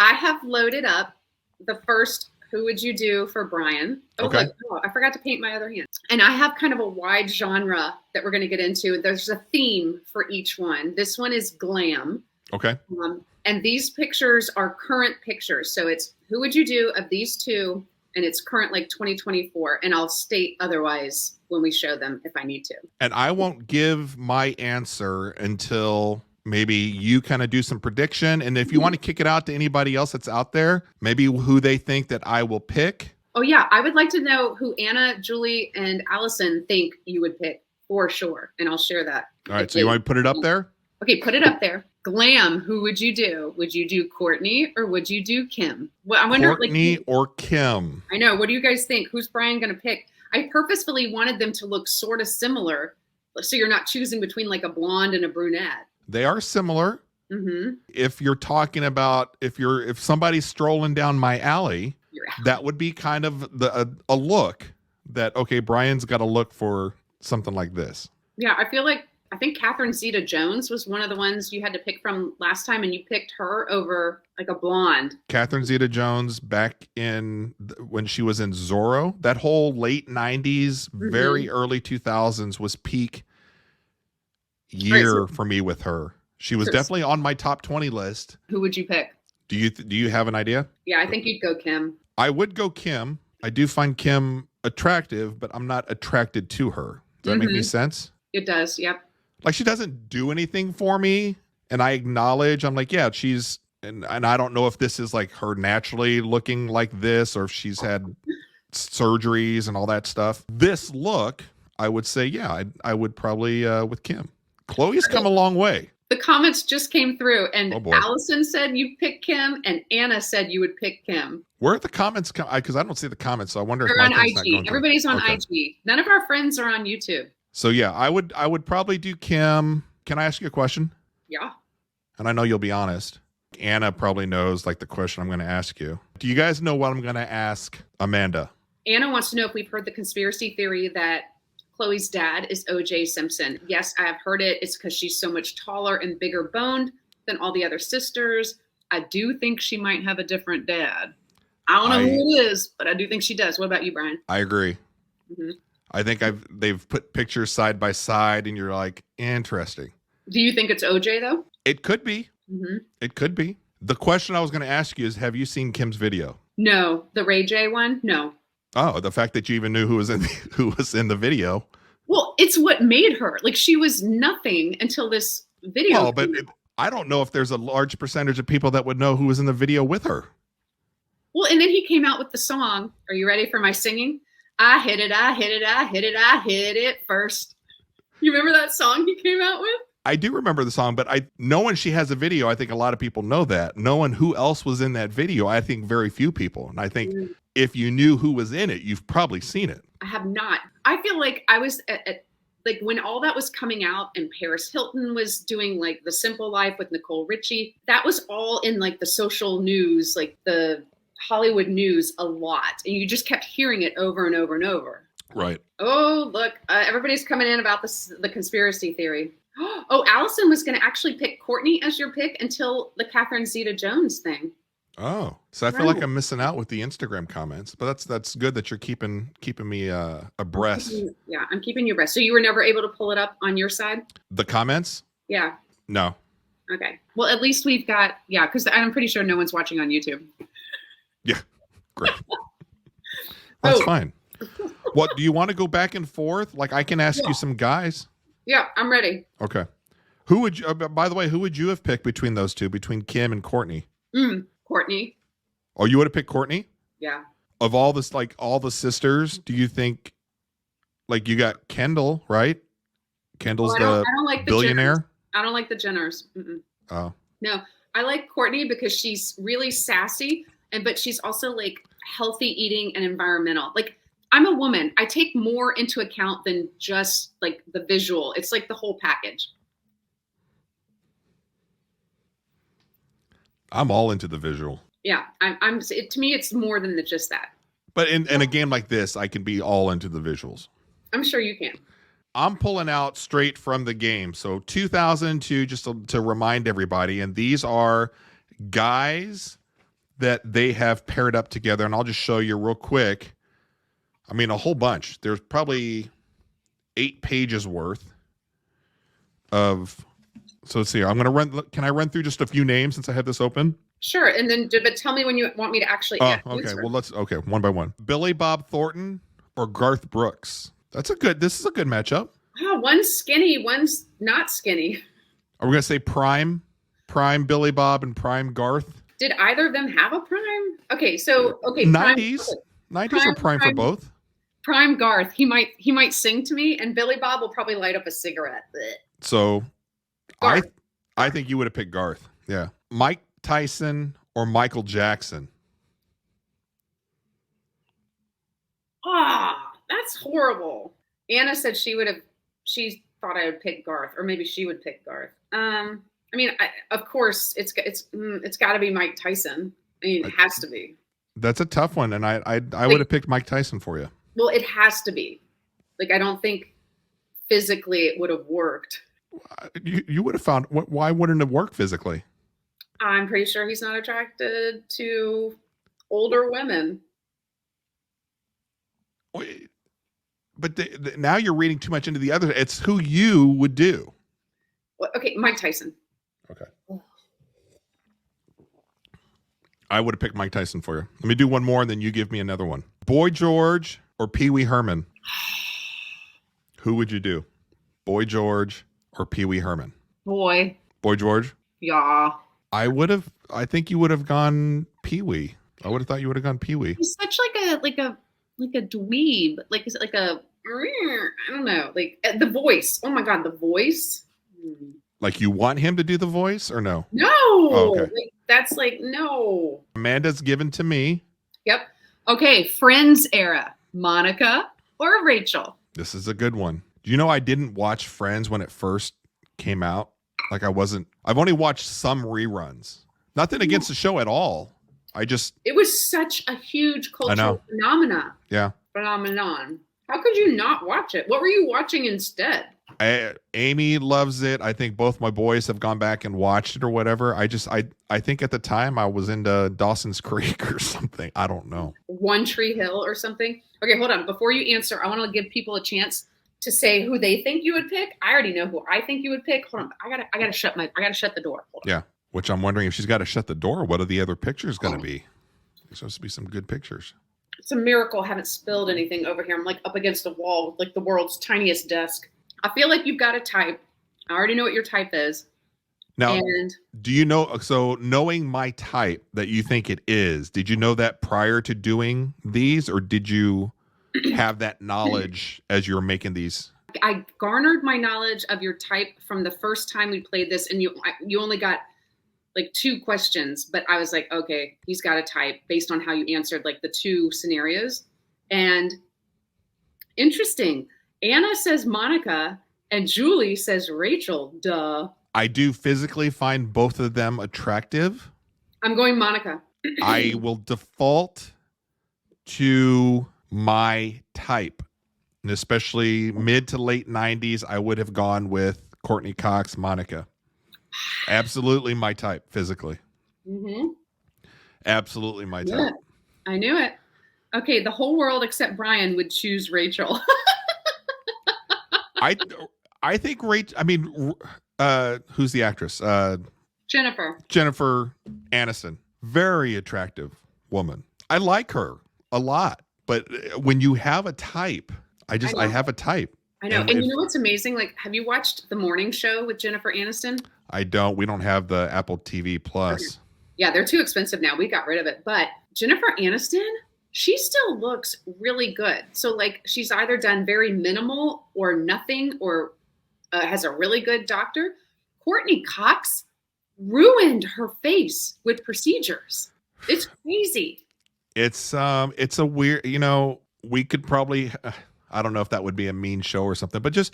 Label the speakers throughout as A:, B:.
A: I have loaded up the first Who Would You Do for Brian. Oh,
B: Okay.
A: look, oh, I forgot to paint my other hand. And I have kind of a wide genre that we're going to get into. There's a theme for each one. This one is glam.
B: Okay.
A: And these pictures are current pictures. So it's who would you do of these two? And it's current like 2024. And I'll state otherwise when we show them if I need to.
B: And I won't give my answer until maybe you kind of do some prediction. And if you want to kick it out to anybody else that's out there, maybe who they think that I will pick.
A: Oh, yeah. I would like to know who Anna, Julie, and Allison think you would pick for sure. And I'll share that.
B: All right. So you want to put it up there?
A: Okay, put it up there. Glam, who would you do? Would you do Courtney or would you do Kim? Well, I wonder,
B: Courtney or Kim?
A: I know. What do you guys think? Who's Brian going to pick? I purposefully wanted them to look sort of similar, so you're not choosing between like a blonde and a brunette.
B: They are similar.
A: Mm-hmm.
B: If you're talking about if somebody's strolling down my alley, that would be kind of a look that, okay, Brian's got to look for something like this.
A: Yeah, I think Catherine Zeta-Jones was one of the ones you had to pick from last time, and you picked her over like a blonde.
B: Catherine Zeta-Jones back in when she was in Zorro, that whole late 90s, very early 2000s was peak year for me with her. She was definitely on my top 20 list.
A: Who would you pick?
B: Do you have an idea?
A: Yeah, I think you'd go Kim.
B: I would go Kim. I do find Kim attractive, but I'm not attracted to her. Does that make any sense?
A: It does, yep.
B: Like, she doesn't do anything for me, and I acknowledge, I'm like, yeah, she's, and I don't know if this is like her naturally looking like this, or if she's had surgeries and all that stuff. This look, I would say, yeah, I would probably with Kim. Chloe's come a long way.
A: The comments just came through, and Allison said you pick Kim, and Anna said you would pick Kim.
B: Where are the comments? Because I don't see the comments, so I wonder.
A: They're on IG. Everybody's on IG. None of our friends are on YouTube.
B: So yeah, I would probably do Kim. Can I ask you a question?
A: Yeah.
B: And I know you'll be honest. Anna probably knows like the question I'm going to ask you. Do you guys know what I'm going to ask Amanda?
A: Anna wants to know if we've heard the conspiracy theory that Chloe's dad is O.J. Simpson. Yes, I have heard it. It's because she's so much taller and bigger boned than all the other sisters. I do think she might have a different dad. I don't know who it is, but I do think she does. What about you, Brian?
B: I agree.
A: Mm-hmm.
B: I think they've put pictures side by side, and you're like, interesting.
A: Do you think it's OJ though?
B: It could be.
A: Mm-hmm.
B: It could be. The question I was going to ask you is, have you seen Kim's video?
A: No, the Ray J one. No.
B: Oh, the fact that you even knew who was in the video.
A: Well, it's what made her. Like, she was nothing until this video.
B: Oh, but I don't know if there's a large percentage of people that would know who was in the video with her.
A: Well, and then he came out with the song. Are you ready for my singing? I hit it, I hit it, I hit it, I hit it first. You remember that song he came out with?
B: I do remember the song, but knowing she has a video, I think a lot of people know that. Knowing who else was in that video, I think very few people. And I think if you knew who was in it, you've probably seen it.
A: I have not. I feel like I was at like when all that was coming out and Paris Hilton was doing like The Simple Life with Nicole Richie, that was all in like the social news, like the Hollywood news a lot. And you just kept hearing it over and over and over.
B: Right.
A: Oh, look, everybody's coming in about the conspiracy theory. Oh, Allison was going to actually pick Courtney as your pick until the Catherine Zeta-Jones thing.
B: Oh, so I feel like I'm missing out with the Instagram comments, but that's good that you're keeping me abreast.
A: I'm keeping you abreast. So you were never able to pull it up on your side?
B: The comments?
A: Yeah.
B: No.
A: Okay. Well, at least we've got, because I'm pretty sure no one's watching on YouTube.
B: Yeah. Great. That's fine. What, do you want to go back and forth? Like, I can ask you some guys.
A: Yeah, I'm ready.
B: Okay. Who would you, by the way, who would you have picked between those two, between Kim and Courtney?
A: Courtney.
B: Oh, you would have picked Courtney?
A: Yeah.
B: Of all this, like all the sisters, do you think, like, you got Kendall, right? Kendall's the billionaire?
A: I don't like the Jenners. Mm-mm.
B: Oh.
A: No, I like Courtney because she's really sassy, but she's also like healthy eating and environmental. Like, I'm a woman. I take more into account than just like the visual. It's like the whole package.
B: I'm all into the visual.
A: Yeah, to me, it's more than just that.
B: But in a game like this, I can be all into the visuals.
A: I'm sure you can.
B: I'm pulling out straight from the game. So 2002, just to remind everybody, and these are guys that they have paired up together, and I'll just show you real quick. I mean, a whole bunch. There's probably 8 pages worth of. So let's see. I'm gonna run. Can I run through just a few names since I have this open?
A: Sure. And then, but tell me when you want me to actually.
B: Oh, okay. Well, okay, one by one. Billy Bob Thornton or Garth Brooks. This is a good matchup.
A: Oh, one's skinny, one's not skinny.
B: Are we gonna say prime Billy Bob and prime Garth?
A: Did either of them have a prime? Okay, so
B: 90s. 90s are prime for both.
A: Prime Garth. He might sing to me, and Billy Bob will probably light up a cigarette. Blech.
B: So
A: Garth.
B: I think you would have picked Garth. Yeah. Mike Tyson or Michael Jackson.
A: That's horrible. Anna said she thought I would pick Garth, or maybe she would pick Garth. I mean, of course, it's got to be Mike Tyson. I mean, it has to be.
B: That's a tough one, and I would have picked Mike Tyson for you.
A: Well, it has to be. Like, I don't think physically it would have worked.
B: You would have found. Why wouldn't it work physically?
A: I'm pretty sure he's not attracted to older women.
B: But now you're reading too much into the other. It's who you would do.
A: Well, okay, Mike Tyson.
B: Okay. I would have picked Mike Tyson for you. Let me do one more, and then you give me another one. Boy George or Pee Wee Herman? Who would you do? Boy George or Pee Wee Herman? Boy George?
A: Yeah.
B: I think you would have gone Pee Wee. I would have thought you would have gone Pee Wee.
A: He's such like a dweeb. Like, is it like a, I don't know, like the voice. Oh my God, the voice.
B: Like, you want him to do the voice or no?
A: No.
B: Oh, okay.
A: Like, that's like, no.
B: Amanda's given to me.
A: Yep. Okay. Friends era. Monica or Rachel?
B: This is a good one. Do you know I didn't watch Friends when it first came out? Like, I've only watched some reruns. Nothing against the show at all. It was such a huge cultural phenomenon. Yeah.
A: Phenomenon. How could you not watch it? What were you watching instead?
B: Amy loves it. I think both my boys have gone back and watched it or whatever. I think at the time I was into Dawson's Creek or something. I don't know.
A: One Tree Hill or something. Okay, hold on. Before you answer, I want to give people a chance to say who they think you would pick. I already know who I think you would pick. Hold on. I gotta shut the door. Hold on.
B: Yeah. Which I'm wondering if she's got to shut the door. What are the other pictures going to be? There's supposed to be some good pictures.
A: It's a miracle I haven't spilled anything over here. I'm like up against a wall, like the world's tiniest desk. I feel like you've got a type. I already know what your type is.
B: Now, do you know, so knowing my type that you think it is, did you know that prior to doing these, or did you have that knowledge as you were making these?
A: I garnered my knowledge of your type from the first time we played this, and you only got like 2 questions, but I was like, okay, he's got a type based on how you answered like the 2 scenarios. And interesting. Anna says Monica and Julie says Rachel. Duh.
B: I do physically find both of them attractive.
A: I'm going Monica.
B: I will default to my type. And especially mid to late 90s, I would have gone with Courtney Cox, Monica. Absolutely my type physically. Mm-hmm. Absolutely my type.
A: Yeah, I knew it. Okay, the whole world except Brian would choose Rachel.
B: I think Rachel. I mean, who's the actress? Jennifer Aniston. Very attractive woman. I like her a lot. But when you have a type, I have a type.
A: I know. And you know what's amazing? Like, have you watched The Morning Show with Jennifer Aniston?
B: I don't. We don't have the Apple TV Plus.
A: Yeah, they're too expensive now. We got rid of it. But Jennifer Aniston, she still looks really good. So, like, she's either done very minimal or nothing, or has a really good doctor. Courtney Cox ruined her face with procedures. It's crazy.
B: It's a weird, we could probably, I don't know if that would be a mean show or something, but just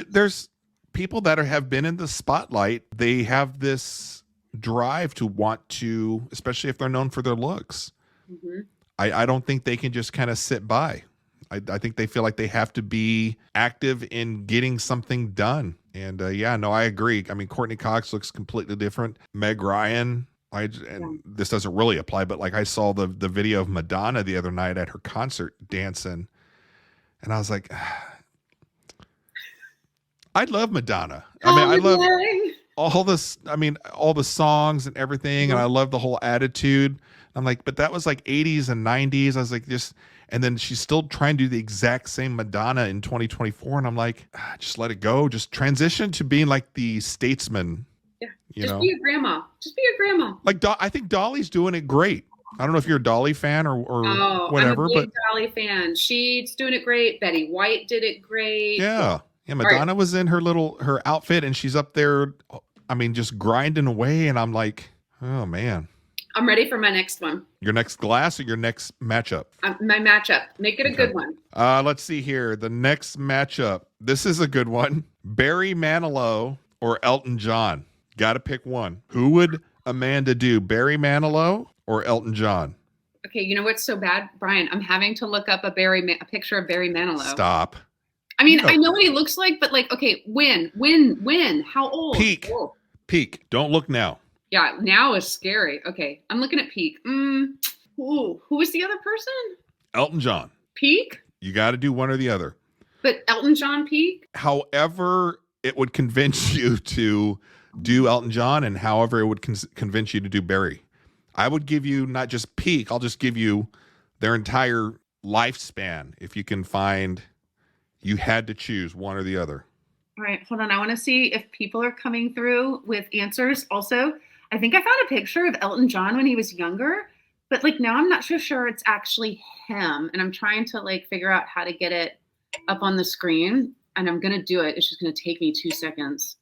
B: there's people that have been in the spotlight. They have this drive to want to, especially if they're known for their looks. Mm-hmm. I don't think they can just kind of sit by. I think they feel like they have to be active in getting something done. And I agree. I mean, Courtney Cox looks completely different. Meg Ryan, And this doesn't really apply, but like I saw the video of Madonna the other night at her concert dancing, and I was like, I love Madonna. I mean, I love all this. I mean, all the songs and everything, and I love the whole attitude. I'm like, but that was like 80s and 90s. I was like, and then she's still trying to do the exact same Madonna in 2024, and I'm like, just let it go. Just transition to being like the statesman.
A: Yeah, just be a grandma. Just be a grandma.
B: Like I think Dolly's doing it great. I don't know if you're a Dolly fan or whatever,
A: I'm a big Dolly fan. She's doing it great. Betty White did it great.
B: Yeah. Yeah, Madonna was in her outfit, and she's up there, I mean, just grinding away, and I'm like, oh man.
A: I'm ready for my next one.
B: Your next glass or your next matchup?
A: My matchup. Make it a good one.
B: Let's see here. The next matchup. This is a good one. Barry Manilow or Elton John. Got to pick one. Who would Amanda do? Barry Manilow or Elton John?
A: Okay, you know what's so bad, Brian? I'm having to look up a picture of Barry Manilow.
B: Stop.
A: I mean, I know what he looks like, but like, okay, when? How old?
B: Peak.
A: Oh.
B: Peak. Don't look now.
A: Yeah, now is scary. Okay, I'm looking at peak. Who was the other person?
B: Elton John.
A: Peak?
B: You got to do one or the other.
A: But Elton John peak?
B: However it would convince you to do Elton John, and however it would convince you to do Barry. I would give you not just peak, I'll just give you their entire lifespan if you can find. You had to choose one or the other.
A: All right, hold on. I want to see if people are coming through with answers. Also, I think I found a picture of Elton John when he was younger, but like now I'm not so sure it's actually him. And I'm trying to like figure out how to get it up on the screen, and I'm going to do it. It's just going to take me 2 seconds.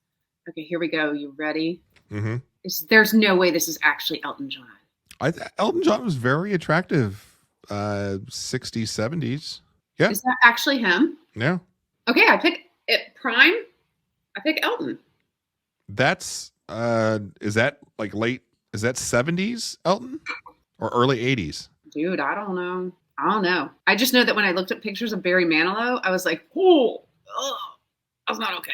A: Okay, here we go. You ready?
B: Mm-hmm.
A: There's no way this is actually Elton John.
B: Elton John was very attractive, 60s, 70s. Yeah.
A: Is that actually him?
B: Yeah.
A: Okay, I pick it. Prime. I pick Elton.
B: That's is that like late? Is that 70s Elton or early 80s?
A: Dude, I don't know. I just know that when I looked at pictures of Barry Manilow, I was like, oh, that's not okay.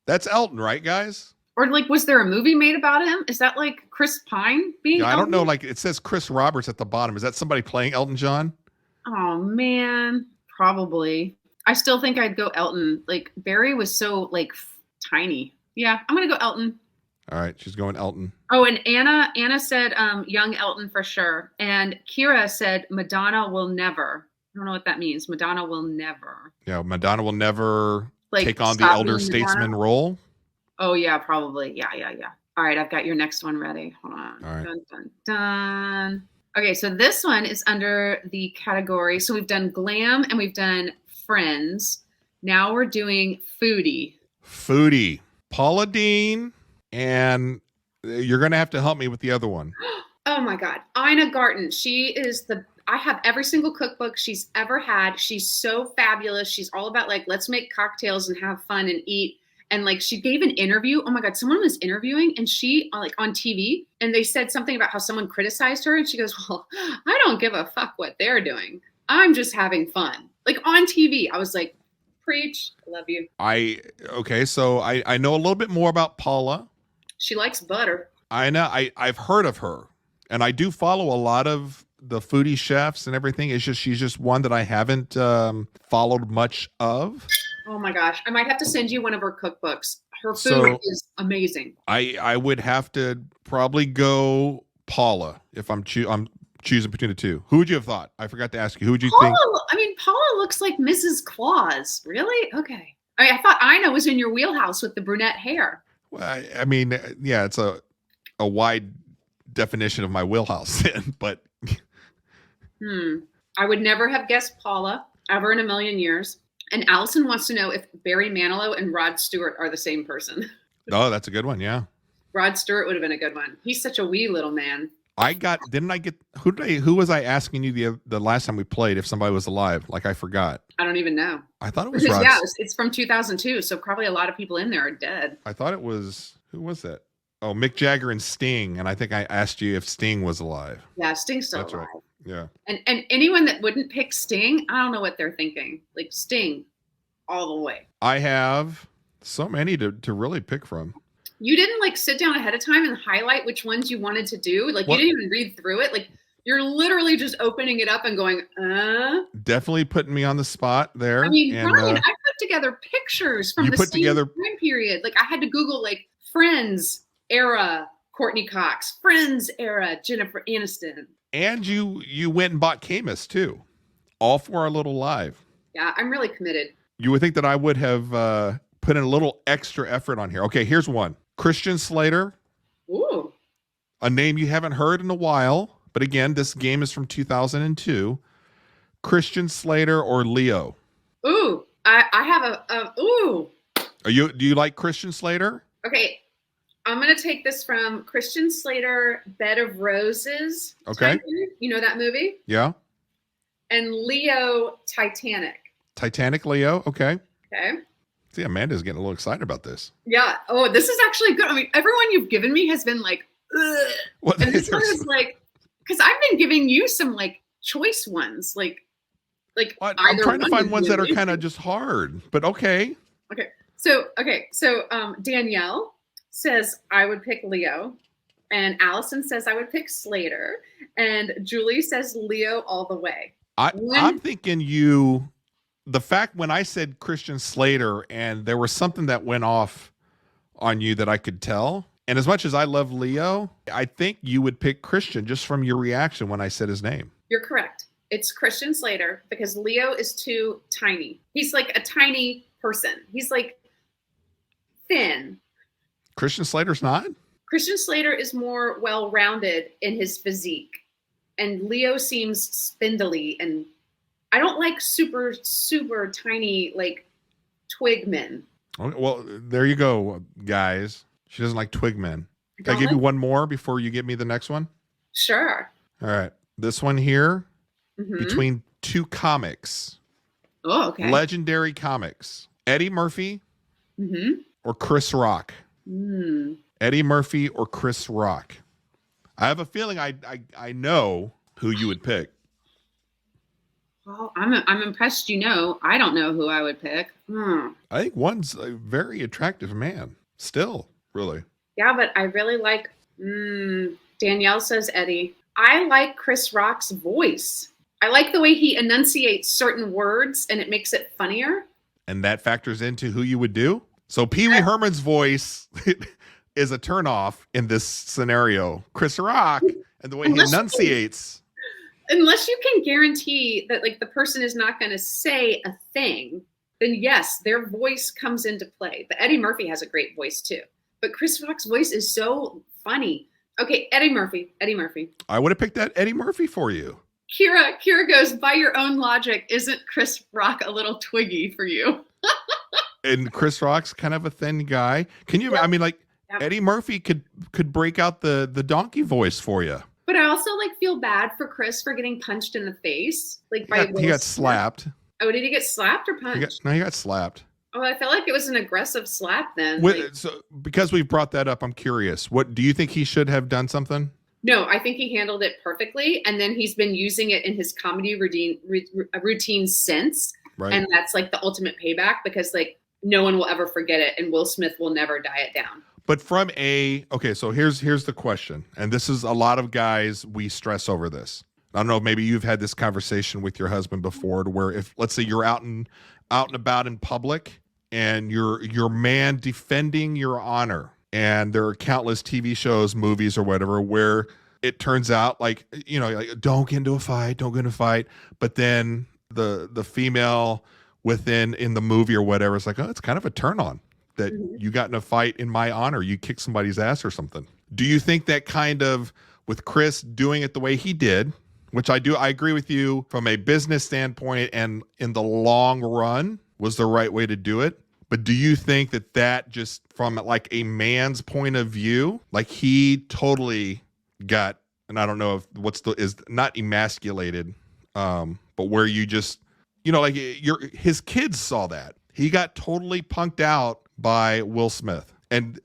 B: That's Elton, right, guys?
A: Or like, was there a movie made about him? Is that like Chris Pine being?
B: Yeah,
A: Elton?
B: I don't know. Like it says Chris Roberts at the bottom. Is that somebody playing Elton John?
A: Oh man, probably. I still think I'd go Elton. Like Barry was so like tiny. Yeah, I'm gonna go Elton.
B: All right, she's going Elton.
A: Oh, and Anna said young Elton for sure. And Kira said Madonna will never. I don't know what that means. Madonna will never.
B: Yeah, Madonna will never
A: like
B: take on the elder statesman role.
A: Oh yeah, probably. Yeah. All right, I've got your next one ready. Hold on.
B: All right.
A: Dun, dun, dun. Okay, so this one is under the category. So we've done glam and we've done friends. Now we're doing foodie.
B: Foodie. Paula Deen, and you're going to have to help me with the other one.
A: Oh my God. Ina Garten. I have every single cookbook she's ever had. She's so fabulous. She's all about like, let's make cocktails and have fun and eat. And like, she gave an interview. Oh my God. Someone was interviewing and she like on TV and they said something about how someone criticized her. And she goes, well, I don't give a fuck what they're doing. I'm just having fun. Like on TV. I was like, preach. I love you.
B: So I know a little bit more about Paula.
A: She likes butter.
B: I know. I've heard of her, and I do follow a lot of the foodie chefs and everything. It's just she's just one that I haven't followed much of.
A: Oh my gosh. I might have to send you one of her cookbooks. Her food is amazing.
B: I would have to probably go Paula if I'm choosing between the two. Who would you have thought? I forgot to ask you. Who would you think?
A: I mean, Paula looks like Mrs. Claus. Really? Okay. I thought Ina was in your wheelhouse with the brunette hair.
B: Well, I mean, yeah, it's a wide definition of my wheelhouse, but.
A: I would never have guessed Paula ever in a million years. And Allison wants to know if Barry Manilow and Rod Stewart are the same person.
B: Oh, that's a good one. Yeah.
A: Rod Stewart would have been a good one. He's such a wee little man.
B: Who was I asking you the last time we played if somebody was alive? Like I forgot.
A: I don't even know.
B: I thought it was Rod.
A: Yeah, it's from 2002, so probably a lot of people in there are dead.
B: I thought it was, who was that? Oh, Mick Jagger and Sting, and I think I asked you if Sting was alive.
A: Yeah, Sting's still alive.
B: Right. Yeah.
A: And anyone that wouldn't pick Sting, I don't know what they're thinking. Like Sting all the way.
B: I have so many to really pick from.
A: You didn't like sit down ahead of time and highlight which ones you wanted to do. Like
B: What?
A: you didn't even read through it. Like you're literally just opening it up and going,
B: Definitely putting me on the spot there.
A: I mean,
B: And
A: Brian, I put together pictures from
B: you
A: the
B: put
A: same
B: together,
A: time period. Like I had to Google like Friends era Courtney Cox, Friends era Jennifer Aniston.
B: and you went and bought Caymus too, all for our little live.
A: Yeah, I'm really committed.
B: You would think that I would have put in a little extra effort on here. Okay, here's one. Christian Slater,
A: Ooh.
B: a name you haven't heard in a while, but again, this game is from 2002. Christian Slater or Leo?
A: Ooh. I have ooh.
B: Do you like Christian Slater?
A: Okay. I'm gonna take this from Christian Slater, Bed of Roses.
B: Okay.
A: You know that movie?
B: Yeah.
A: And Leo, Titanic.
B: Titanic, Leo. Okay.
A: Okay.
B: See, Amanda's getting a little excited about this.
A: Yeah. Oh, this is actually good. I mean, everyone you've given me has been like, ugh.
B: What?
A: And this one is like, because I've been giving you some like choice ones, like
B: I'm trying to find ones that are kind of just hard, but okay.
A: Okay. So Danielle says I would pick Leo, and Allison says I would pick Slater, and Julie says Leo all the way.
B: I'm thinking the fact when I said Christian Slater and there was something that went off on you that I could tell. And as much as I love Leo, I think you would pick Christian just from your reaction when I said his name.
A: You're correct. It's Christian Slater because Leo is too tiny. He's like a tiny person. He's like thin.
B: Christian Slater's not?
A: Christian Slater is more well-rounded in his physique. And Leo seems spindly, and I don't like super, super tiny, like, twig men.
B: Okay, well, there you go, guys. She doesn't like twig men. Can I give you one more before you give me the next one?
A: Sure.
B: All right. This one here, between two comics.
A: Oh, okay.
B: Legendary comics. Eddie Murphy or Chris Rock? Eddie Murphy or Chris Rock? I have a feeling I know who you would pick.
A: Well, I'm impressed. I don't know who I would pick.
B: I think one's a very attractive man. Still, really.
A: Yeah, but I really like. Danielle says Eddie. I like Chris Rock's voice. I like the way he enunciates certain words, and it makes it funnier.
B: And that factors into who you would do. So Pee Wee Herman's voice is a turnoff in this scenario. Chris Rock and the way he enunciates.
A: Unless you can guarantee that like the person is not going to say a thing, then yes, their voice comes into play. But Eddie Murphy has a great voice too. But Chris Rock's voice is so funny. Okay, Eddie Murphy.
B: I would have picked that Eddie Murphy for you.
A: Kira goes, by your own logic, isn't Chris Rock a little twiggy for you?
B: And Chris Rock's kind of a thin guy. Can you? I mean, like Eddie Murphy could break out the donkey voice for you.
A: But I also like feel bad for Chris for getting punched in the face. Like
B: he got slapped.
A: Oh, did he get slapped or punched?
B: He got slapped.
A: Oh, I felt like it was an aggressive slap then.
B: So because we've brought that up, I'm curious. What do you think he should have done something?
A: No, I think he handled it perfectly, and then he's been using it in his comedy routine since. Right. And that's like the ultimate payback because like no one will ever forget it, and Will Smith will never die it down.
B: But so here's the question, and this is a lot of guys, we stress over this. I don't know, maybe you've had this conversation with your husband before, to where if let's say you're out and about in public, and your man defending your honor, and there are countless TV shows, movies, or whatever, where it turns out like don't get into a fight, but then the female in the movie or whatever is like, oh, it's kind of a turn on that you got in a fight in my honor, you kicked somebody's ass or something. Do you think that kind of, with Chris doing it the way he did, which I agree with you from a business standpoint and in the long run was the right way to do it? But do you think that just from like a man's point of view, like he totally got, and I don't know if is not emasculated, but where you just, like his kids saw that. He got totally punked out by Will Smith, and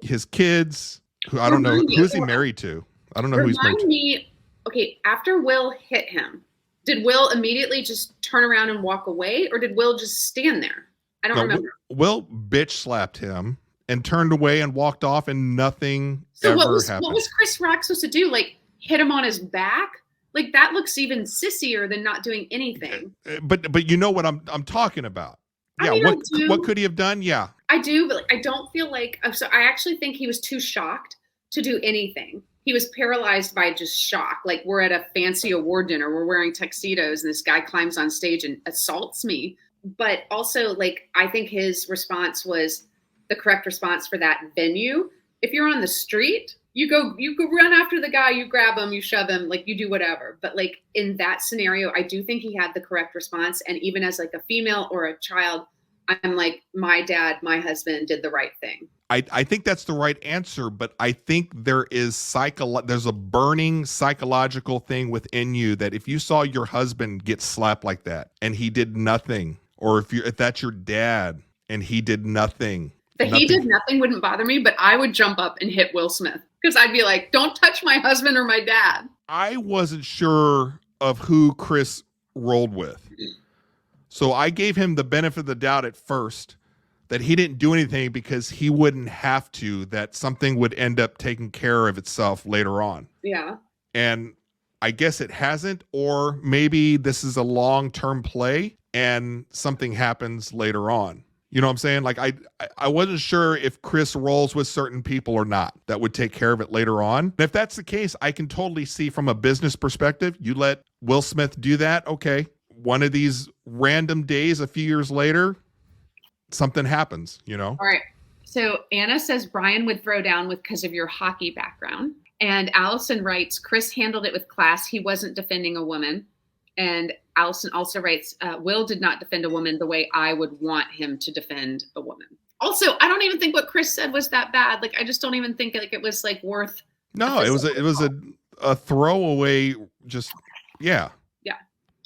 B: his kids, who I don't know, who is he married to? I don't know who he's married to.
A: Okay, after Will hit him, did Will immediately just turn around and walk away, or did Will just stand there? I don't remember.
B: Will bitch slapped him and turned away and walked off, and nothing
A: So
B: ever happened.
A: what was Chris Rock supposed to do? Like hit him on his back? Like that looks even sissier than not doing anything.
B: But you know what I'm talking about. Yeah,
A: I mean,
B: what could he have done? Yeah.
A: I do, but like, I don't feel like so I actually think he was too shocked to do anything. He was paralyzed by just shock. Like we're at a fancy award dinner, we're wearing tuxedos, and this guy climbs on stage and assaults me. But also, like, I think his response was the correct response for that venue. If you're on the street, you go run after the guy, you grab him, you shove him, like you do whatever. But like in that scenario, I do think he had the correct response. And even as like a female or a child, I'm like, my dad, my husband did the right thing.
B: I think that's the right answer, but I think there is there's a burning psychological thing within you that if you saw your husband get slapped like that and he did nothing, or if that's your dad and he did nothing.
A: He did nothing wouldn't bother me, but I would jump up and hit Will Smith because I'd be like, don't touch my husband or my dad.
B: I wasn't sure of who Chris rolled with. So I gave him the benefit of the doubt at first that he didn't do anything because he wouldn't have to, that something would end up taking care of itself later on.
A: Yeah.
B: And I guess it hasn't, or maybe this is a long-term play and something happens later on. You know what I'm saying? Like I wasn't sure if Chris rolls with certain people or not that would take care of it later on. And if that's the case, I can totally see from a business perspective, you let Will Smith do that. Okay. One of these random days, a few years later, something happens, you know?
A: All right. So Anna says Brian would throw down because of your hockey background. And Allison writes, Chris handled it with class. He wasn't defending a woman. And Allison also writes, Will did not defend a woman the way I would want him to defend a woman. Also, I don't even think what Chris said was that bad. Like, I just don't even think like it was like worth.
B: No, it was a throwaway. Just yeah.
A: Yeah.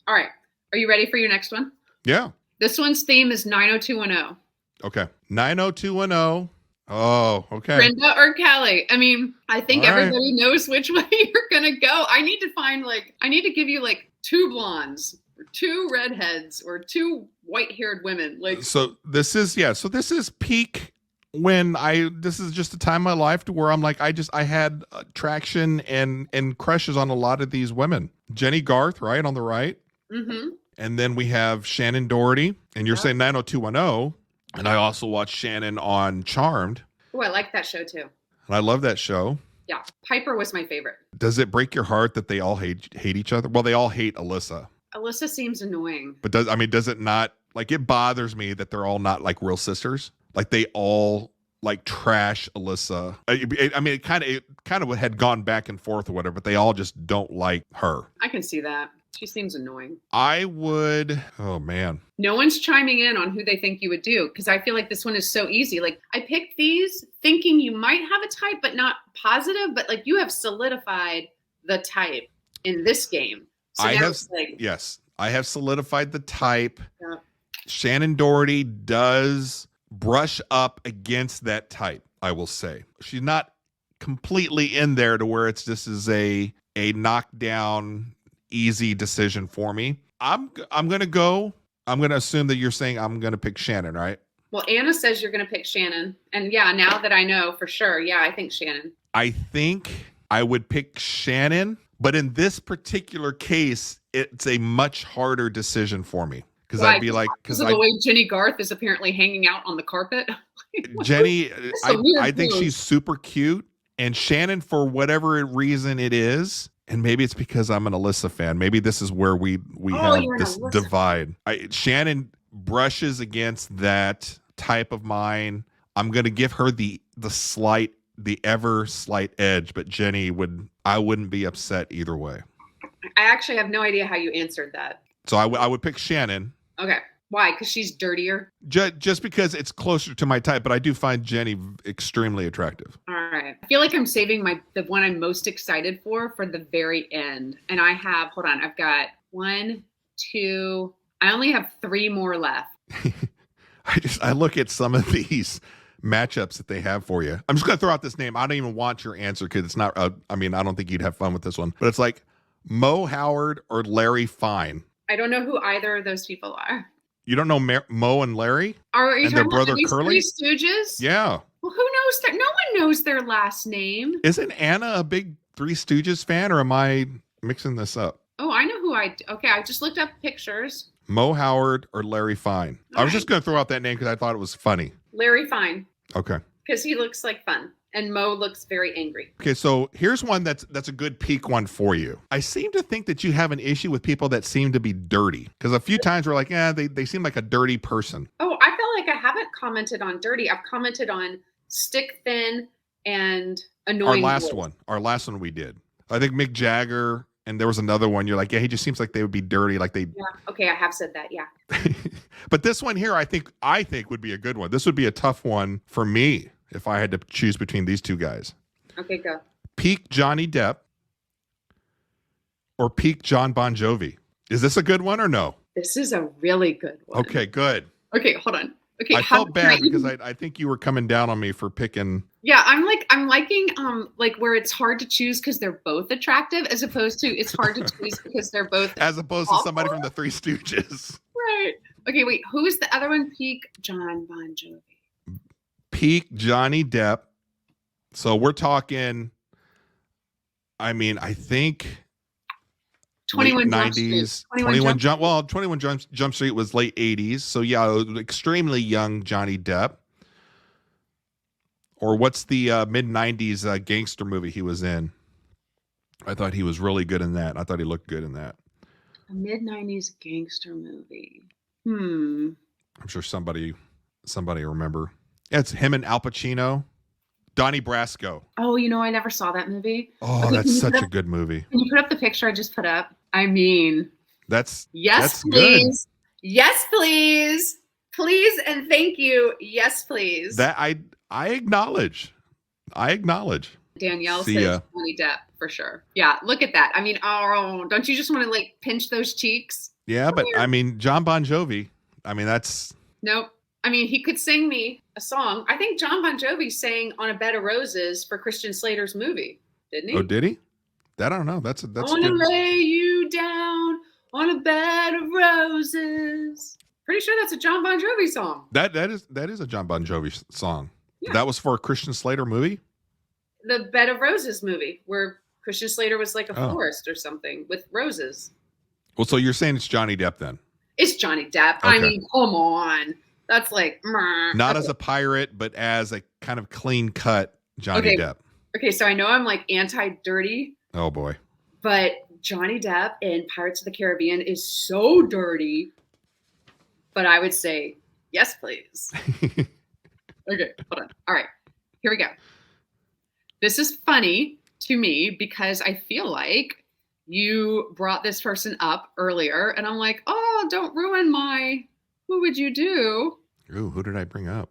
A: All right. Are you ready for your next one?
B: Yeah.
A: This one's theme is 90210.
B: Okay. 90210. Oh, okay.
A: Brenda or Callie? I mean, I think everybody knows which way you're going to go. I need to give you like 2 blondes or 2 redheads or 2 white-haired women. Like,
B: so this is peak when this is just a time in my life to where I'm like, I had traction and crushes on a lot of these women. Jenny Garth, right? On the right.
A: Mm-hmm.
B: And then we have Shannon Doherty, and you're saying 90210. And I also watched Shannon on Charmed.
A: Oh, I like that show too.
B: And I love that show.
A: Yeah. Piper was my favorite.
B: Does it break your heart that they all hate each other? Well, they all hate Alyssa.
A: Alyssa seems annoying.
B: But does it not, like, it bothers me that they're all not like real sisters. Like they all like trash Alyssa. I mean, it kind of had gone back and forth or whatever, but they all just don't like her.
A: I can see that. She seems annoying.
B: Oh man.
A: No one's chiming in on who they think you would do because I feel like this one is so easy. Like I picked these thinking you might have a type, but not positive, but like you have solidified the type in this game. So I have solidified the type.
B: Yeah. Shannon Doherty does brush up against that type, I will say. She's not completely in there to where this is a knockdown easy decision for me. I'm gonna assume that you're saying I'm gonna pick Shannon, right?
A: Well, Anna says you're gonna pick Shannon. And yeah, now that I know for sure, yeah, I think Shannon.
B: I think I would pick Shannon, but in this particular case, it's a much harder decision for me. Because I'd be like,
A: because of the way Jenny Garth is apparently hanging out on the carpet.
B: Jenny, I think she's super cute. And Shannon, for whatever reason it is, and maybe it's because I'm an Alyssa fan. Maybe this is where we have this divide. Shannon brushes against that type of mine. I'm going to give her the ever slight edge, but Jenny I wouldn't be upset either way.
A: I actually have no idea how you answered that.
B: So I would pick Shannon.
A: Okay. Why? Because she's dirtier?
B: Just because it's closer to my type, but I do find Jenny extremely attractive.
A: All right. I feel like I'm saving the one I'm most excited for the very end. And I've got 1, 2, I only have 3 more left.
B: I look at some of these matchups that they have for you. I'm just going to throw out this name. I don't even want your answer because it's not, I don't think you'd have fun with this one, but it's like Mo Howard or Larry Fine.
A: I don't know who either of those people are.
B: You don't know Mo and Larry?
A: Are you
B: and their brother Curly?
A: Three Stooges?
B: Yeah.
A: Well, who no one knows their last name.
B: Isn't Anna a big Three Stooges fan, or am I mixing this up?
A: Oh, I know who okay, I just looked up pictures.
B: Mo Howard or Larry Fine? I was just going to throw out that name because I thought it was funny.
A: Larry Fine.
B: Okay.
A: Because he looks like fun. And Mo looks very angry.
B: Okay, so here's one that's a good peak one for you. I seem to think that you have an issue with people that seem to be dirty. Because a few times we're like, they seem like a dirty person.
A: Oh, I feel like I haven't commented on dirty. I've commented on stick thin and annoying.
B: Our last one we did. I think Mick Jagger, and there was another one. You're like, yeah, he just seems like they would be dirty. Like they.
A: Yeah. Okay, I have said that. Yeah.
B: But this one here, I think would be a good one. This would be a tough one for me if I had to choose between these two guys.
A: Okay, go.
B: Peak Johnny Depp or peak John Bon Jovi. Is this a good one or no?
A: This is a really good one.
B: Okay, good.
A: Okay, hold on. Okay,
B: I felt bad because I think you were coming down on me for picking.
A: Yeah, I'm liking like where it's hard to choose because they're both attractive, as opposed to it's hard to choose because they're both
B: as opposed
A: awful.
B: To somebody from the Three Stooges.
A: Right. Okay, wait. Who is the other one? Peak John Bon Jovi.
B: Peak Johnny Depp. So we're talking. I mean, I think
A: 21
B: 90s, 21 Jump Street was late 80s. So yeah, extremely young Johnny Depp. Or what's the mid 90s gangster movie he was in? I thought he was really good in that. I thought he looked good in that.
A: A mid 90s gangster movie. I'm
B: sure somebody remember. Yeah, it's him and Al Pacino. Donnie Brasco.
A: Oh, I never saw that movie.
B: Oh, okay, that's such a good movie.
A: Can you put up the picture I just put up? I mean,
B: that's
A: please.
B: Good.
A: Yes, please. Please and thank you. Yes, please.
B: That I acknowledge.
A: Danielle says Johnny Depp for sure. Yeah, look at that. I mean, oh, don't you just want to like pinch those cheeks?
B: Yeah, but I mean, John Bon Jovi. I mean, that's
A: nope. I mean, he could sing me a song. I think John Bon Jovi sang "On a Bed of Roses" for Christian Slater's movie, didn't he?
B: Oh, did he? That I don't know. That's.
A: I want to lay you down on a bed of roses. Pretty sure that's a John Bon Jovi song.
B: That is a John Bon Jovi song.
A: Yeah.
B: That was for a Christian Slater movie.
A: The Bed of Roses movie, where Christian Slater was like a forest or something with roses.
B: Well, so you're saying it's Johnny Depp then?
A: It's Johnny Depp. Okay. I mean, come on. That's like
B: not as a pirate, but as a kind of clean cut Johnny Depp.
A: Okay, so I know I'm like anti-dirty.
B: Oh boy.
A: But Johnny Depp in Pirates of the Caribbean is so dirty. But I would say, yes, please. Okay, hold on. All right, here we go. This is funny to me because I feel like you brought this person up earlier and I'm like, oh, don't ruin my... Who would you do?
B: Ooh, who did I bring up?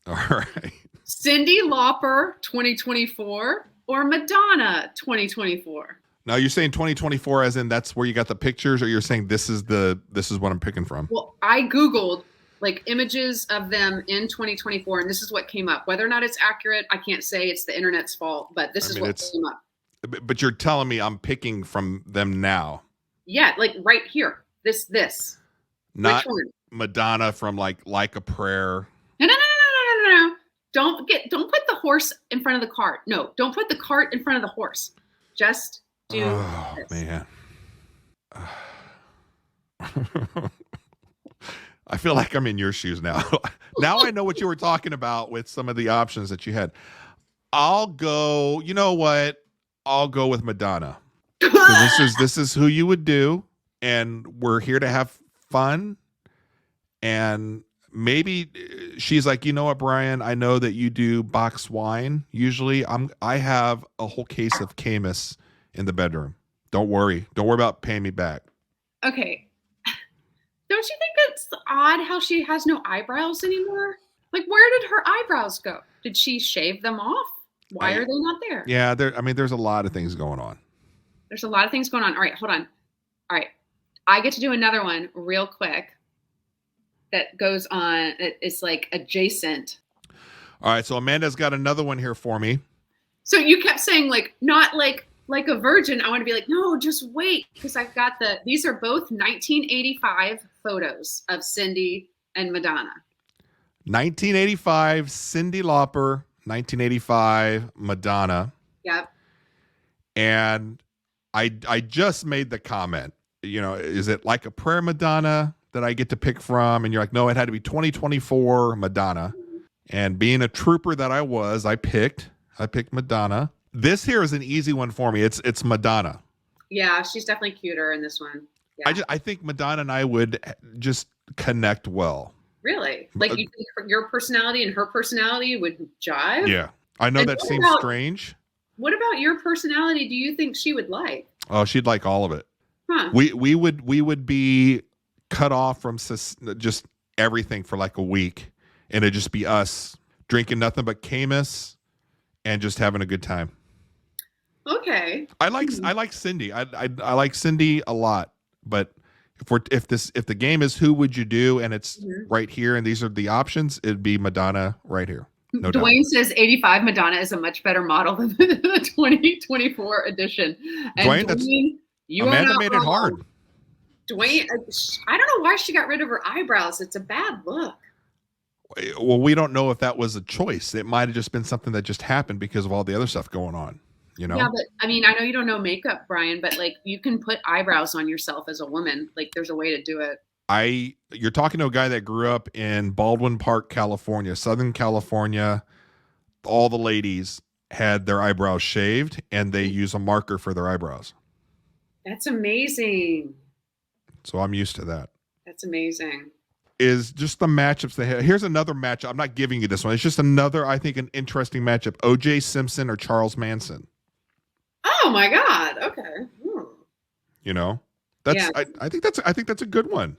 B: All right.
A: Cyndi Lauper 2024 or Madonna 2024?
B: Now you're saying 2024 as in that's where you got the pictures, or you're saying this is what I'm picking from?
A: Well, I Googled like images of them in 2024 and this is what came up. Whether or not it's accurate, I can't say. It's the internet's fault, but this is what came up.
B: But you're telling me I'm picking from them now.
A: Yeah, like right here. This.
B: Not Madonna from like a Prayer.
A: No. Don't put the horse in front of the cart. No, don't put the cart in front of the horse. Just do this.
B: Man. I feel like I'm in your shoes now. Now I know what you were talking about with some of the options that you had. I'll go, you know what? I'll go with Madonna. This is who you would do, and we're here to have fun. And maybe she's like, you know what, Brian? I know that you do boxed wine. Usually, I have a whole case of Caymus in the bedroom. Don't worry about paying me back.
A: Okay. Don't you think it's odd how she has no eyebrows anymore? Like, where did her eyebrows go? Did she shave them off? Why are they not there?
B: Yeah, there's a lot of things going on.
A: There's a lot of things going on. All right, hold on. All right. I get to do another one real quick that goes on. It's like adjacent.
B: All right, so Amanda's got another one here for me.
A: So you kept saying like, not like a virgin. I want to be like, no, just wait. Because I've got these are both 1985 photos of Cyndi and Madonna.
B: 1985, Cyndi Lauper, 1985 Madonna.
A: Yep.
B: And I just made the comment, is it like a prayer Madonna that I get to pick from? And you're like, no, it had to be 2024 Madonna. And being a trooper that I was, I picked Madonna. This here is an easy one for me. It's Madonna.
A: Yeah, she's definitely cuter in this one. Yeah.
B: I think Madonna and I would just connect well.
A: Really? Like you think your personality and her personality would jive?
B: Yeah. I know that seems strange.
A: What about your personality do you think she would like?
B: Oh, she'd like all of it.
A: Huh.
B: We would be cut off from just everything for like a week, and it'd just be us drinking nothing but Caymus and just having a good time.
A: Okay.
B: I like Cindy. I like Cindy a lot, but if the game is who would you do, and it's right here and these are the options, it'd be Madonna right here. No
A: Dwayne
B: doubt.
A: says 85 Madonna is a much better model than the 2024 edition. And
B: Dwayne, Amanda made it hard.
A: Dwayne, I don't know why she got rid of her eyebrows. It's a bad look.
B: Well, we don't know if that was a choice. It might have just been something that just happened because of all the other stuff going on. Yeah,
A: but I mean, I know you don't know makeup, Brian, but like you can put eyebrows on yourself as a woman. Like there's a way to do it.
B: You're talking to a guy that grew up in Baldwin Park, California, Southern California. All the ladies had their eyebrows shaved, and they use a marker for their eyebrows.
A: That's amazing.
B: So I'm used to that.
A: That's amazing.
B: Is just the matchups they have. Here's another matchup. I'm not giving you this one. It's just another, I think, an interesting matchup. O.J. Simpson or Charles Manson.
A: Oh my God. Okay.
B: That's I think that's a good one.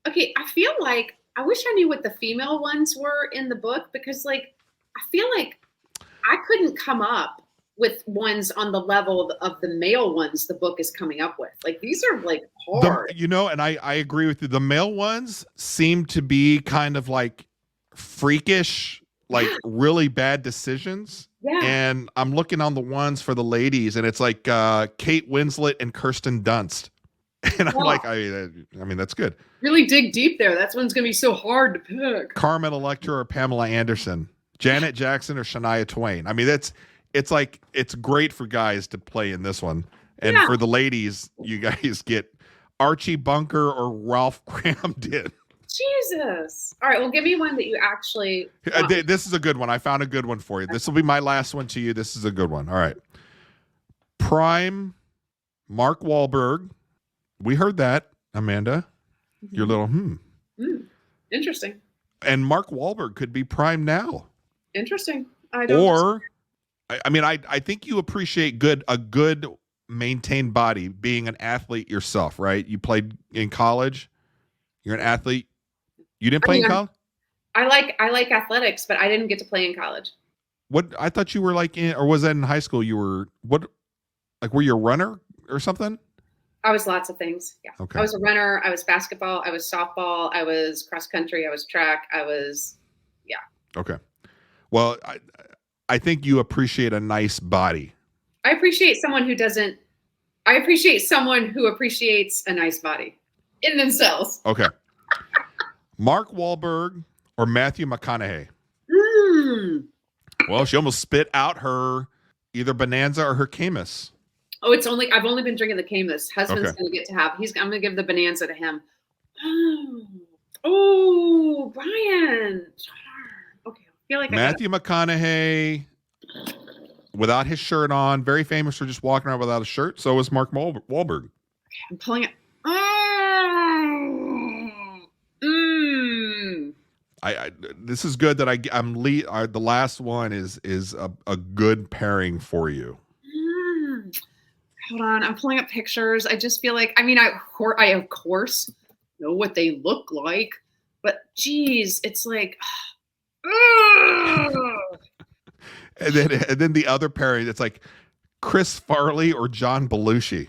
A: Okay, I feel like I wish I knew what the female ones were in the book, because like I feel like I couldn't come up with ones on the level of the male ones the book is coming up with. Like these are like hard.
B: And I agree with you. The male ones seem to be kind of like freakish, like really bad decisions.
A: Yeah.
B: And I'm looking on the ones for the ladies, and it's like Kate Winslet and Kirsten Dunst. And I'm like, I mean, that's good.
A: Really dig deep there. That one's going to be so hard to pick.
B: Carmen Electra or Pamela Anderson, Janet Jackson or Shania Twain. I mean, it's great for guys to play in this one. And for the ladies, you guys get Archie Bunker or Ralph Cramden.
A: Jesus. All right. Well, give me one that you actually want.
B: This is a good one. I found a good one for you. This will be my last one to you. This is a good one. All right. Prime Mark Wahlberg. We heard that, Amanda. Your little
A: Interesting.
B: And Mark Wahlberg could be prime now.
A: Interesting.
B: I think you appreciate a good maintained body, being an athlete yourself, right? You played in college. You're an athlete. You didn't play in college?
A: I like athletics, but I didn't get to play in college.
B: What I thought you were like or was that in high school? You were were you a runner or something?
A: I was lots of things. Yeah.
B: Okay.
A: I was a runner. I was basketball. I was softball. I was cross country. I was track. Yeah.
B: Okay. Well, I think you appreciate a nice body.
A: I appreciate someone who appreciates a nice body in themselves.
B: Okay. Mark Wahlberg or Matthew McConaughey? Well, she almost spit out her either Bonanza or her Caymus.
A: Oh, I've only been drinking the Caymus. Husband's going to get to have. I'm going to give the Bonanza to him. Oh, Brian. Okay, I feel like
B: Matthew McConaughey without his shirt on, very famous for just walking around without a shirt. So was Mark Wahlberg.
A: Okay, I'm pulling it.
B: This is good that the last one is a good pairing for you.
A: Hold on, I'm pulling up pictures. I just feel like, I of course know what they look like, but geez, it's like,
B: and then the other pairing, it's like Chris Farley or John Belushi.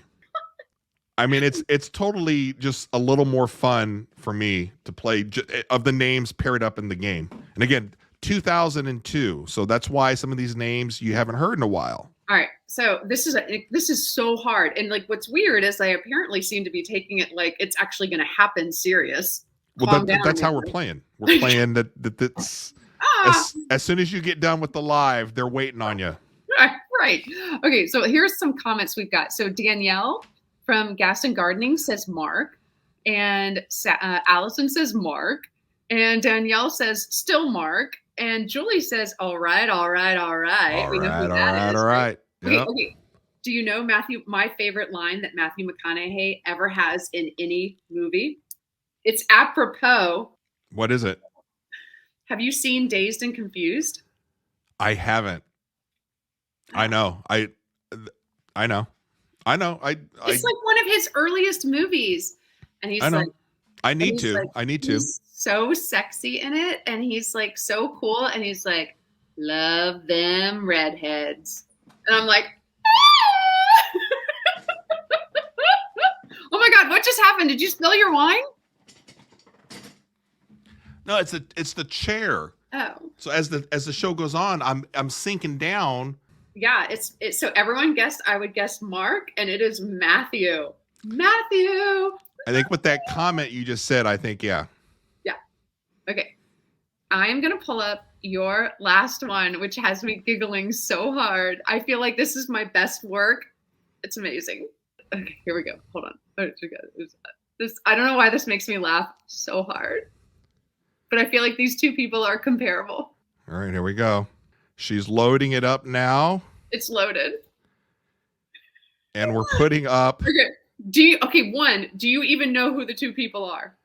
B: I mean, it's totally just a little more fun for me to play of the names paired up in the game. And again, 2002, so that's why some of these names you haven't heard in a while.
A: All right, so this is so hard, and like what's weird is they apparently seem to be taking it like it's actually going to happen serious.
B: Well, that's how we're playing. We're playing that. That's. as soon as you get done with the live, they're waiting on you.
A: Right. Okay, so here's some comments we've got. So Danielle from Gaston Gardening says Mark, and Allison says Mark, and Danielle says still Mark, and Julie says all right. We know who that is.
B: All right. Yep.
A: Okay. Do you know, Matthew, my favorite line that Matthew McConaughey ever has in any movie? It's apropos.
B: What is it?
A: Have you seen Dazed and Confused?
B: I haven't. I know. I know.
A: It's like one of his earliest movies. And he's like,
B: I need to.
A: He's so sexy in it. And he's like so cool. And he's like, love them redheads. And I'm like, oh my God, what just happened? Did you spill your wine?
B: No, it's the chair.
A: Oh.
B: So as the show goes on, I'm sinking down.
A: Yeah, it's so everyone guessed I would guess Mark, and it is Matthew. Matthew.
B: I think with that comment you just said, I think yeah.
A: Yeah. Okay. I am gonna pull up your last one, which has me giggling so hard. I feel like this is my best work. It's amazing. Okay, here we go. Hold on. I don't know why this makes me laugh so hard, but I feel like these two people are comparable.
B: All right, here we go. She's loading it up now.
A: It's loaded.
B: And we're putting up.
A: Okay. Do you even know who the two people are?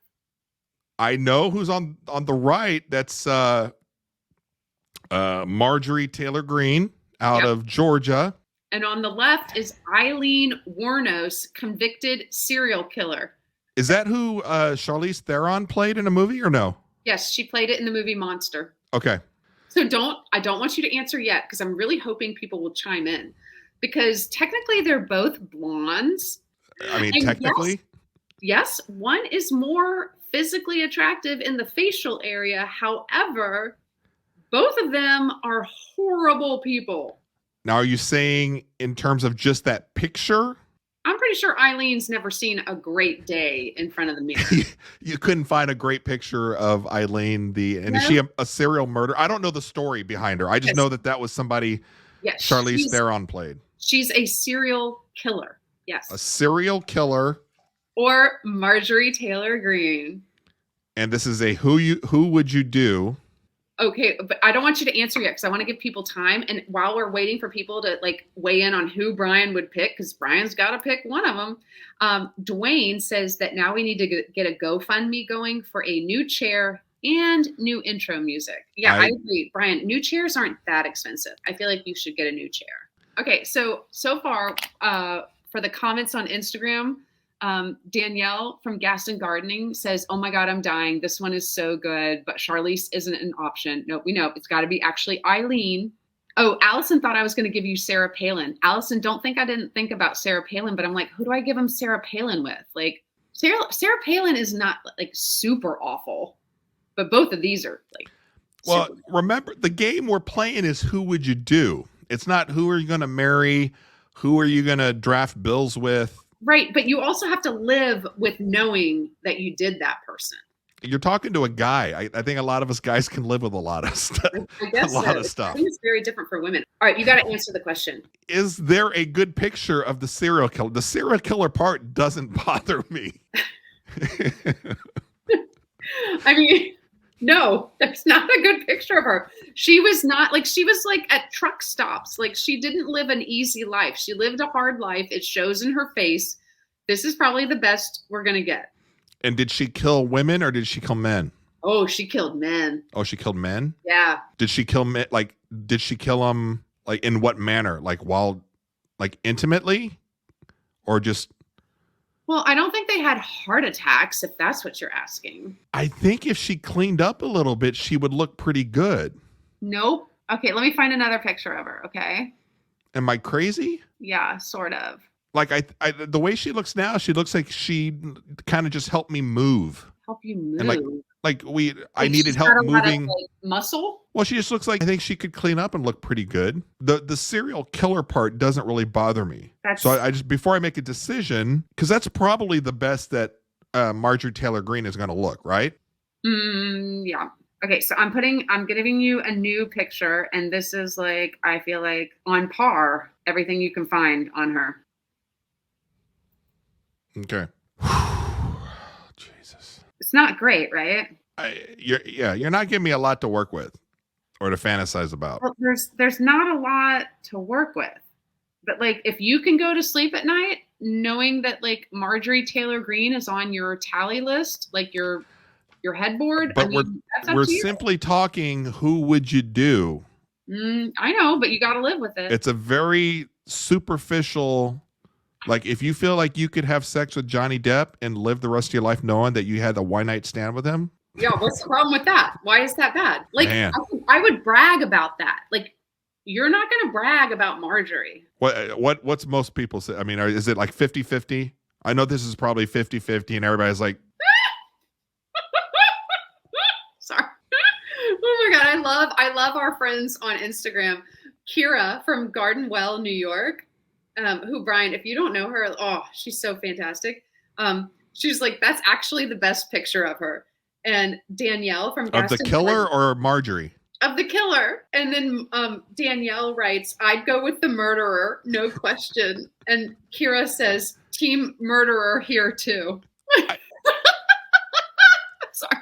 B: I know who's on the right. That's Marjorie Taylor Greene out of Georgia.
A: And on the left is Eileen Wuornos, convicted serial killer.
B: Is that who Charlize Theron played in a movie or no?
A: Yes, she played it in the movie Monster.
B: Okay.
A: So I don't want you to answer yet because I'm really hoping people will chime in because technically they're both blondes.
B: I mean, technically.
A: Yes, one is more physically attractive in the facial area. However, both of them are horrible people.
B: Now, are you saying in terms of just that picture?
A: I'm pretty sure Eileen's never seen a great day in front of the mirror.
B: You couldn't find a great picture of Eileen. Is she a serial murderer? I don't know the story behind her. I just know that was somebody Charlize Theron played.
A: She's a serial killer. Yes.
B: A serial killer.
A: Or Marjorie Taylor Greene.
B: And this is a who would you do?
A: Okay, but I don't want you to answer yet because I want to give people time. And while we're waiting for people to like weigh in on who Brian would pick, because Brian's got to pick one of them, Dwayne says that now we need to get a GoFundMe going for a new chair and new intro music. Yeah, I agree. Brian, new chairs aren't that expensive. I feel like you should get a new chair. Okay, so far for the comments on Instagram, Danielle from Gaston Gardening says, oh my God, I'm dying. This one is so good, but Charlize isn't an option. Nope, we know it's got to be actually Eileen. Oh, Allison thought I was going to give you Sarah Palin. Allison, don't think I didn't think about Sarah Palin, but I'm like, who do I give him Sarah Palin with? Like Sarah Palin is not like super awful, but both of these are like.
B: Well, remember the game we're playing is who would you do? It's not who are you going to marry? Who are you going to draft bills with?
A: Right, but you also have to live with knowing that you did that person.
B: You're talking to a guy. I think a lot of us guys can live with a lot of stuff.
A: I guess
B: a lot of stuff.
A: I think it's very different for women. All right, you got to answer the question.
B: Is there a good picture of the serial killer? The serial killer part doesn't bother me.
A: I mean, no, that's not a good picture of her. She was like at truck stops. Like she didn't live an easy life. She lived a hard life. It shows in her face. This is probably the best we're going to get.
B: And did she kill women or did she kill men?
A: Oh, she killed men.
B: Oh, she killed men?
A: Yeah.
B: Did she kill men? Like, did she kill them like in what manner? Like while like intimately or just.
A: Well, I don't think they had heart attacks, if that's what you're asking.
B: I think if she cleaned up a little bit, she would look pretty good.
A: Nope. Okay, let me find another picture of her, okay?
B: Am I crazy?
A: Yeah, sort of.
B: Like, I the way she looks now, she looks like she kind of just helped me move.
A: Help you move?
B: And I needed help moving.
A: Lot of, like, muscle?
B: Well, she just looks like I think she could clean up and look pretty good. The serial killer part doesn't really bother me. So I just before I make a decision, because that's probably the best that Marjorie Taylor Greene is going to look, right?
A: Yeah. Okay, so I'm giving you a new picture, and this is like, I feel like on par, everything you can find on her.
B: Okay. Jesus.
A: It's not great, right?
B: You're not giving me a lot to work with or to fantasize about.
A: Well, there's not a lot to work with. But like if you can go to sleep at night knowing that like Marjorie Taylor Greene is on your tally list, like your headboard, I
B: But
A: mean, that's up
B: we're
A: to you.
B: simply talking who would you do?
A: I know, but you got to live with it.
B: It's a very superficial, like if you feel like you could have sex with Johnny Depp and live the rest of your life knowing that you had a one night stand with him.
A: Yeah, what's the problem with that? Why is that bad? Like
B: Man.
A: I would brag about that. Like you're not going to brag about Marjorie.
B: What's most people say? I mean, is it like 50-50? I know this is probably 50-50 and everybody's like,
A: sorry. Oh my god, I love our friends on Instagram. Kira from Garden Well, New York. Who, Brian, if you don't know her, oh, she's so fantastic. She's like, that's actually the best picture of her. And Danielle from
B: of the killer or Marjorie?
A: Of the killer. And then Danielle writes, I'd go with the murderer, no question. And Kira says, team murderer here too. Sorry.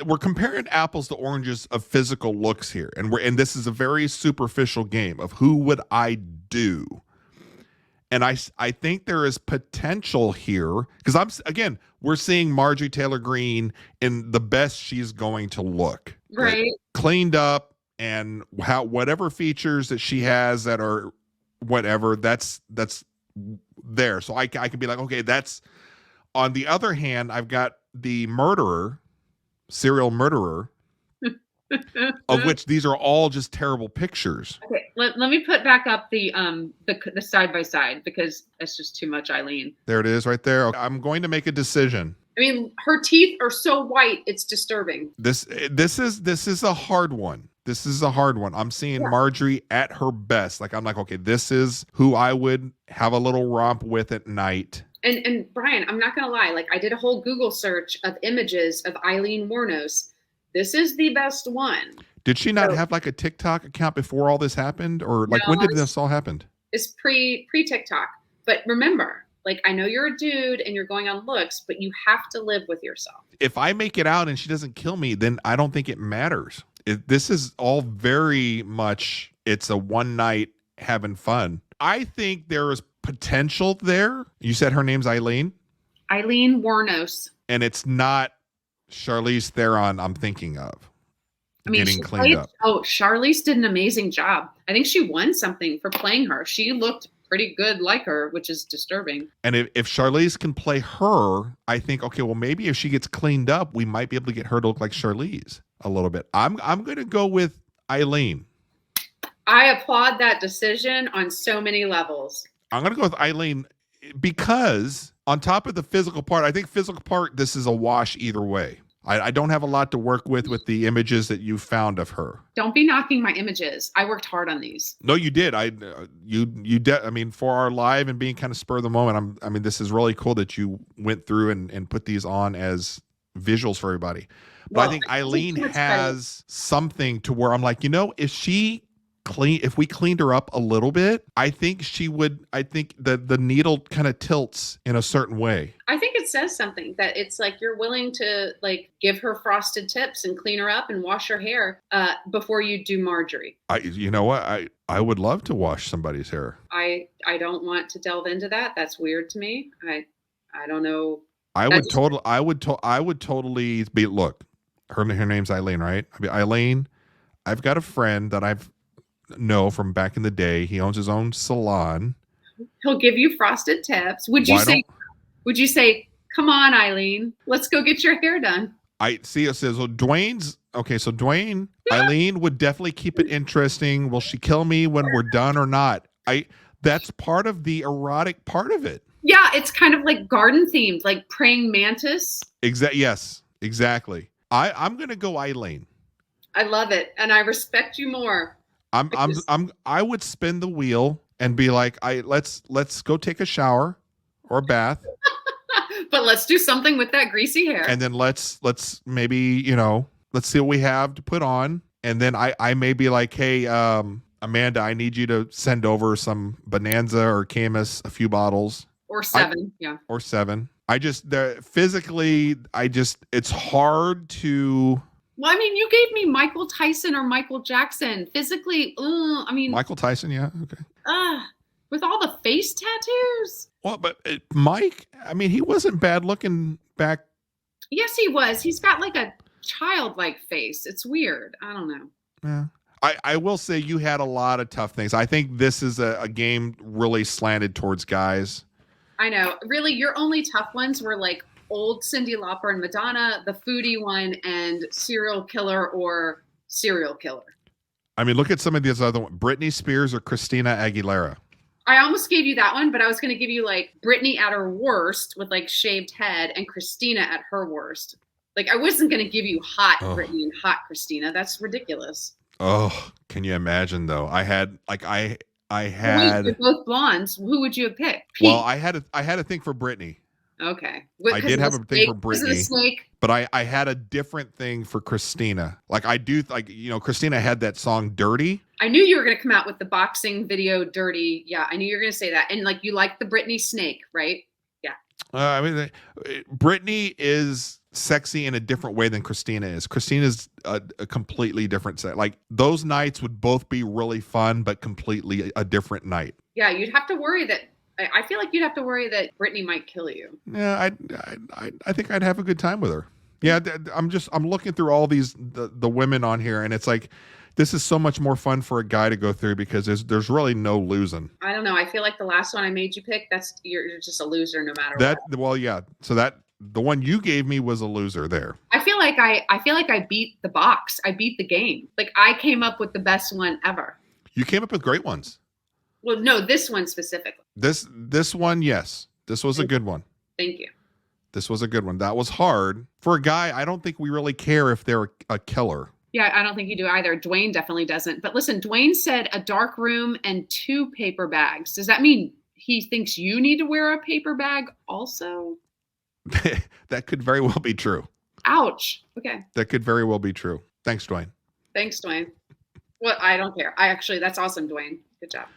B: We're comparing apples to oranges of physical looks here, and this is a very superficial game of who would I do. And I think there is potential here because we're seeing Marjorie Taylor Greene in the best she's going to look,
A: right?
B: Like, cleaned up and whatever features that she has that are whatever that's there. So I can be like, okay, that's. On the other hand, I've got the serial murderer, of which these are all just terrible pictures.
A: Okay, let me put back up the side by side because that's just too much, Eileen.
B: There it is right there. I'm going to make a decision.
A: I mean, her teeth are so white, it's disturbing.
B: This is a hard one. This is a hard one. I'm seeing Marjorie at her best. Like I'm like, okay, this is who I would have a little romp with at night.
A: And Brian, I'm not gonna lie, like I did a whole Google search of images of Eileen Wuornos. This is the best one.
B: Did she not have like a TikTok account before all this happened? Or like when did this all happen?
A: It's pre TikTok. But remember, like I know you're a dude and you're going on looks, but you have to live with yourself.
B: If I make it out and she doesn't kill me, then I don't think it matters. This is all very much, it's a one night having fun. I think there is potential there. You said her name's Eileen?
A: Eileen Wuornos.
B: And it's not Charlize Theron I'm thinking of. I mean, getting cleaned up.
A: Oh, Charlize did an amazing job. I think she won something for playing her. She looked pretty good like her, which is disturbing.
B: And if Charlize can play her, I think, okay, well, maybe if she gets cleaned up, we might be able to get her to look like Charlize a little bit. I'm going to go with Eileen.
A: I applaud that decision on so many levels.
B: I'm going to go with Eileen because on top of the physical part, I think physical part, this is a wash either way. I don't have a lot to work with the images that you found of her.
A: Don't be knocking my images. I worked hard on these.
B: No, you did. I mean, for our live and being kind of spur of the moment, I mean, this is really cool that you went through and put these on as visuals for everybody. But I think Eileen has something to where I'm like, if we cleaned her up a little bit, I think the needle kind of tilts in a certain way.
A: I think it says something that it's like you're willing to like give her frosted tips and clean her up and wash her hair before you do Marjorie.
B: You know what? I would love to wash somebody's hair.
A: I don't want to delve into that. That's weird to me. I don't know.
B: I would totally be, look, her name's Eileen, right? I mean, Eileen, I've got a friend that I've know from back in the day. He owns his own salon.
A: He'll give you frosted tips. Would you say, come on, Eileen, let's go get your hair done?
B: I see. It says, well, Dwayne, Eileen would definitely keep it interesting. Will she kill me when we're done or not? That's part of the erotic part of it.
A: Yeah, it's kind of like garden themed, like praying mantis.
B: Yes, exactly. I'm gonna go Eileen.
A: I love it, and I respect you more.
B: I would spin the wheel and be like, let's go take a shower or a bath.
A: But let's do something with that greasy hair.
B: And then let's maybe, you know, let's see what we have to put on. And then I may be like, hey, Amanda, I need you to send over some Bonanza or Caymus, a few bottles.
A: Or 7, yeah.
B: Or 7. Physically, it's hard to.
A: Well, I mean, you gave me Michael Tyson or Michael Jackson. Physically, I mean.
B: Michael Tyson, yeah, okay.
A: With all the face tattoos.
B: Well, but Mike, I mean, he wasn't bad looking back.
A: Yes, he was. He's got like a childlike face. It's weird. I don't know.
B: Yeah. I will say you had a lot of tough things. I think this is a game really slanted towards guys.
A: I know. Really, your only tough ones were like old Cyndi Lauper and Madonna, the foodie one, and serial killer or serial killer.
B: I mean, look at some of these other ones. Britney Spears or Christina Aguilera.
A: I almost gave you that one, but I was going to give you like Britney at her worst with like shaved head and Christina at her worst. Like I wasn't going to give you hot Britney and hot Christina. That's ridiculous.
B: Oh, can you imagine though? I had.
A: Wait, you're both blondes. Who would you have picked? Pete.
B: Well, I had a thing for Britney.
A: Okay.
B: I did have a thing for Britney.
A: Snake?
B: But I had a different thing for Christina. Like I do, like, you know, Christina had that song Dirty.
A: I knew you were going to come out with the boxing video Dirty. Yeah, I knew you were going to say that. And like you like the Britney snake, right? Yeah.
B: I mean, Britney is sexy in a different way than Christina is. Christina's a completely different set. Like those nights would both be really fun, but completely a different night.
A: Yeah, you'd have to worry that. I feel like you'd have to worry that Britney might kill you.
B: Yeah, I think I'd have a good time with her. Yeah, I'm looking through all these the women on here, and it's like this is so much more fun for a guy to go through because there's really no losing.
A: I don't know. I feel like the last one I made you pick, you're just a loser no matter what.
B: Well, yeah. So the one you gave me was a loser there.
A: I feel like I beat the box. I beat the game. Like I came up with the best one ever.
B: You came up with great ones.
A: Well, no, this one specifically.
B: This one, yes. This was a good one.
A: Thank you.
B: This was a good one. That was hard. For a guy, I don't think we really care if they're a killer.
A: Yeah, I don't think you do either. Dwayne definitely doesn't. But listen, Dwayne said a dark room and 2 paper bags. Does that mean he thinks you need to wear a paper bag also?
B: That could very well be true.
A: Ouch. Okay.
B: That could very well be true. Thanks, Dwayne.
A: Thanks, Dwayne. Well, I don't care. That's awesome, Dwayne. Good job.